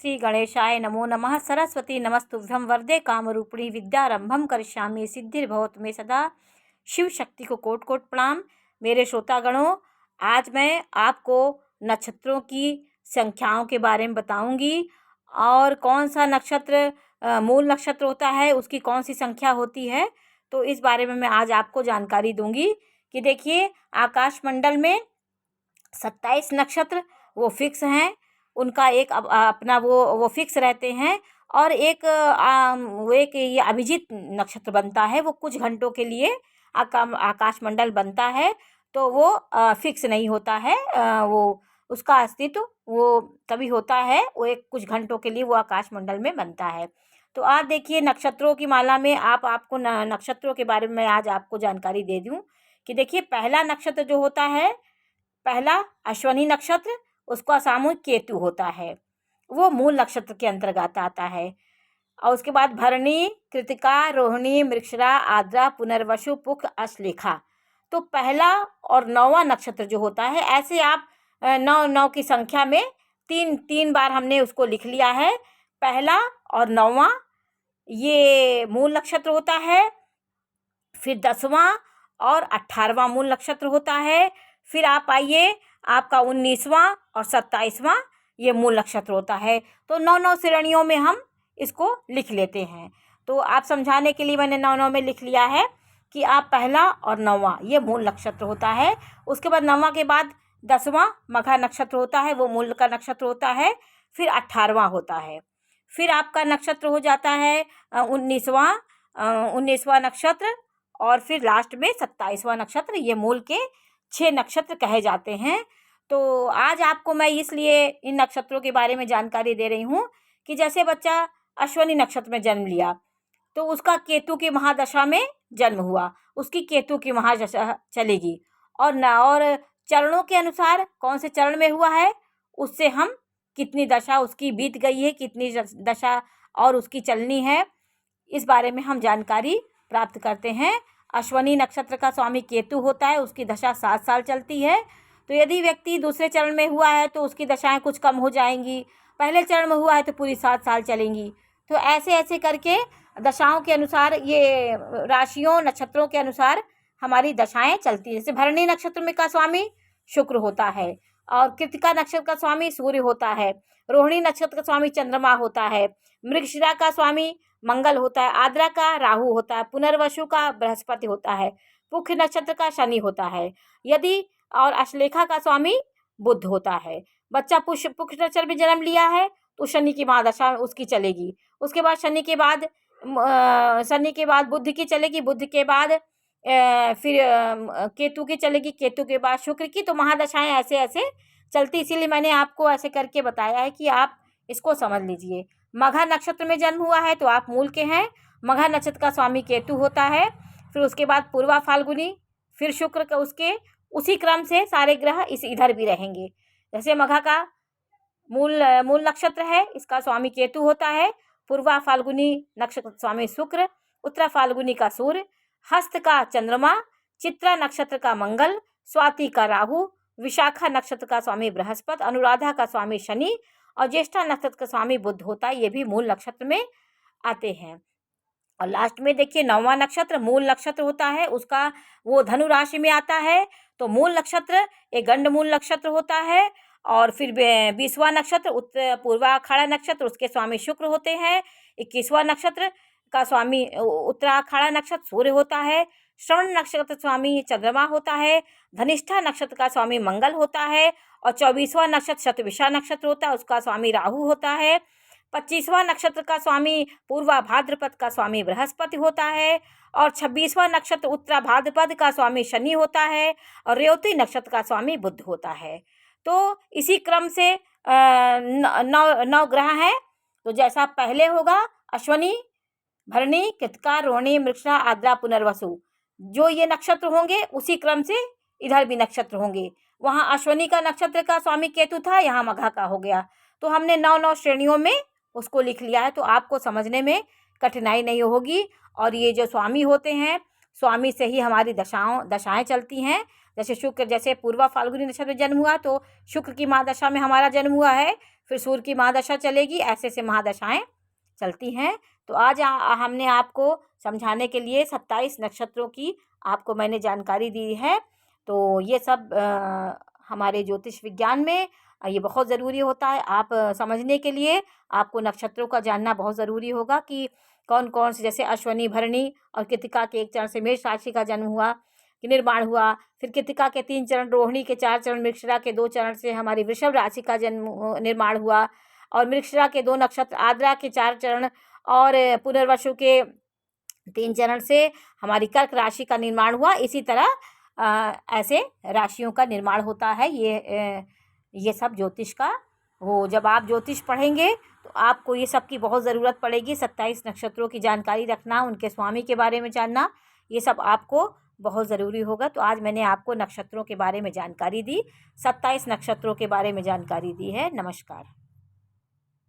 श्री गणेशाय नमो नमः। सरस्वती नमस्तुभ्यं वरदे कामरूपिणी विद्यारंभम करिष्यामि सिद्धिर्भवतु मे सदा। शिव शक्ति को कोटि कोटि प्रणाम। मेरे श्रोतागणों, आज मैं आपको नक्षत्रों की संख्याओं के बारे में बताऊंगी और कौन सा नक्षत्र मूल नक्षत्र होता है, उसकी कौन सी संख्या होती है, तो इस बारे में मैं आज आपको जानकारी दूंगी। कि देखिए, आकाशमंडल में 27 नक्षत्र वो फिक्स हैं, उनका एक अपना वो फिक्स रहते हैं। और एक ये अभिजीत नक्षत्र बनता है, वो कुछ घंटों के लिए आकाशमंडल बनता है, तो वो फिक्स नहीं होता है। वो उसका अस्तित्व वो कभी होता है, वो एक कुछ घंटों के लिए वो आकाशमंडल में बनता है। तो आज देखिए, नक्षत्रों की माला में आपको नक्षत्रों के बारे में मैं आज आपको जानकारी दे दूं कि देखिए, पहला नक्षत्र जो होता है, पहला अश्वनी नक्षत्र, उसका सामूहिक केतु होता है, वो मूल नक्षत्र के अंतर्गत आता है। और उसके बाद भरणी, कृतिका, रोहिणी, मृगशिरा, आद्रा, पुनर्वसु, पुख, अश्लेखा। तो पहला और 9वां नक्षत्र जो होता है, ऐसे आप 9 की संख्या में तीन बार हमने उसको लिख लिया है। पहला और 9वां ये मूल नक्षत्र होता है। फिर 10वां और 18वां मूल नक्षत्र होता है। फिर आप आइए, आपका 19वां और 27वां ये मूल नक्षत्र होता है। तो 9 श्रेणियों में हम इसको लिख लेते हैं। तो आप समझाने के लिए मैंने 9 में लिख लिया है कि आप पहला और 9वां ये मूल नक्षत्र होता है। उसके बाद 9वां के बाद 10वां मघा नक्षत्र होता है, वो मूल का नक्षत्र होता है। फिर 18वां होता है। फिर आपका नक्षत्र हो जाता है 19वां नक्षत्र। और फिर लास्ट में 27वां नक्षत्र। ये मूल के 6 नक्षत्र कहे जाते हैं। तो आज आपको मैं इसलिए इन नक्षत्रों के बारे में जानकारी दे रही हूँ कि जैसे बच्चा अश्वनी नक्षत्र में जन्म लिया, तो उसका केतु की महादशा में जन्म हुआ, उसकी केतु की महादशा चलेगी। और चरणों के अनुसार कौन से चरण में हुआ है, उससे हम कितनी दशा उसकी बीत गई है, कितनी दशा और उसकी चलनी है, इस बारे में हम जानकारी प्राप्त करते हैं। अश्वनी नक्षत्र का स्वामी केतु होता है, उसकी दशा 7 साल चलती है। तो यदि व्यक्ति दूसरे चरण में हुआ है तो उसकी दशाएं कुछ कम हो जाएंगी, पहले चरण में हुआ है तो पूरी 7 साल चलेंगी। तो ऐसे ऐसे करके दशाओं के अनुसार, ये राशियों नक्षत्रों के अनुसार हमारी दशाएं चलती है। जैसे भरणी नक्षत्र में का स्वामी शुक्र होता है, और कृतिका नक्षत्र का स्वामी सूर्य होता है, रोहिणी नक्षत्र का स्वामी चंद्रमा होता है, मृगशिरा का स्वामी मंगल होता है, आद्रा का राहु होता है, पुनर्वसु का बृहस्पति होता है, पुख नक्षत्र का शनि होता है, यदि और अश्लेखा का स्वामी बुध होता है। बच्चा पुख नक्षत्र में जन्म लिया है तो शनि की महादशा उसकी चलेगी। उसके बाद शनि के बाद बुध की चलेगी, बुध के बाद फिर केतु की चलेगी, केतु के बाद शुक्र की। तो महादशाएं ऐसे ऐसे चलती, इसीलिए मैंने आपको ऐसे करके बताया है कि आप इसको समझ लीजिए। मघा नक्षत्र में जन्म हुआ है तो आप मूल के हैं। मघा नक्षत्र का स्वामी केतु होता है। फिर उसके बाद पूर्वा फाल्गुनी, फिर शुक्र का, उसके उसी क्रम से सारे ग्रह इधर भी रहेंगे। जैसे मघा का मूल नक्षत्र है, इसका स्वामी केतु होता है। पूर्वा फाल्गुनी नक्षत्र स्वामी शुक्र, उत्तरा फाल्गुनी का सूर्य, हस्त का चंद्रमा, चित्रा नक्षत्र का मंगल, स्वाति का राहु, विशाखा नक्षत्र का स्वामी बृहस्पति, अनुराधा का स्वामी शनि और ज्येष्ठा नक्षत्र का स्वामी बुध होता है। ये भी मूल नक्षत्र में आते हैं। और लास्ट में देखिए, 9वां नक्षत्र मूल नक्षत्र होता है, उसका वो धनु राशि में आता है। तो मूल नक्षत्र एक गंड मूल नक्षत्र होता है। और फिर 20वां नक्षत्र उत्तर पूर्वाखाड़ा नक्षत्र, उसके स्वामी शुक्र होते हैं। 21वां नक्षत्र का स्वामी उत्तराखाड़ा नक्षत्र सूर्य होता है। श्रवण नक्षत्र स्वामी चंद्रमा होता है। धनिष्ठा नक्षत्र का स्वामी मंगल होता है। और 24वां नक्षत्र शतभिषा नक्षत्र होता है, उसका स्वामी राहु होता है। 25वां नक्षत्र का स्वामी पूर्वा भाद्रपद का स्वामी बृहस्पति होता है। और 26वां नक्षत्र उत्तरा भाद्रपद का स्वामी शनि होता है। और रेवती नक्षत्र का स्वामी बुध होता है। तो इसी क्रम से 9 ग्रह हैं। तो जैसा पहले होगा अश्वनी, भरणी, कृतिका, रोहिणी, मृगशिरा, आद्रा, पुनर्वसु, जो ये नक्षत्र होंगे उसी क्रम से इधर भी नक्षत्र होंगे। वहाँ अश्वनी का नक्षत्र का स्वामी केतु था, यहाँ मघा का हो गया। तो हमने 9 श्रेणियों में उसको लिख लिया है, तो आपको समझने में कठिनाई नहीं होगी। और ये जो स्वामी होते हैं, स्वामी से ही हमारी दशाएं चलती हैं। जैसे शुक्र, जैसे पूर्वा फाल्गुनी नक्षत्र में जन्म हुआ तो शुक्र की महादशा में हमारा जन्म हुआ है, फिर सूर्य की महादशा चलेगी, ऐसे ऐसे महादशाएं चलती हैं। तो आज हमने आपको समझाने के लिए 27 नक्षत्रों की आपको मैंने जानकारी दी है। तो ये सब हमारे ज्योतिष विज्ञान में ये बहुत ज़रूरी होता है। आप समझने के लिए आपको नक्षत्रों का जानना बहुत ज़रूरी होगा कि कौन कौन से, जैसे अश्वनी, भरणी और कृत्तिका के एक चरण से मेष राशि का जन्म हुआ कि निर्माण हुआ, फिर कृत्तिका के 3 चरण, रोहिणी के 4 चरण, मृगशिरा के 2 चरण से हमारी वृषभ राशि का जन्म निर्माण हुआ, और मृगशिरा के 2 नक्षत्र, आद्रा के 4 चरण और पुनर्वसु के 3 चरण से हमारी कर्क राशि का निर्माण हुआ। इसी तरह ऐसे राशियों का निर्माण होता है। ये सब ज्योतिष का वो, जब आप ज्योतिष पढ़ेंगे तो आपको ये सब की बहुत ज़रूरत पड़ेगी। 27 नक्षत्रों की जानकारी रखना, उनके स्वामी के बारे में जानना, ये सब आपको बहुत ज़रूरी होगा। तो आज मैंने आपको नक्षत्रों के बारे में जानकारी दी, 27 नक्षत्रों के बारे में जानकारी दी है। नमस्कार।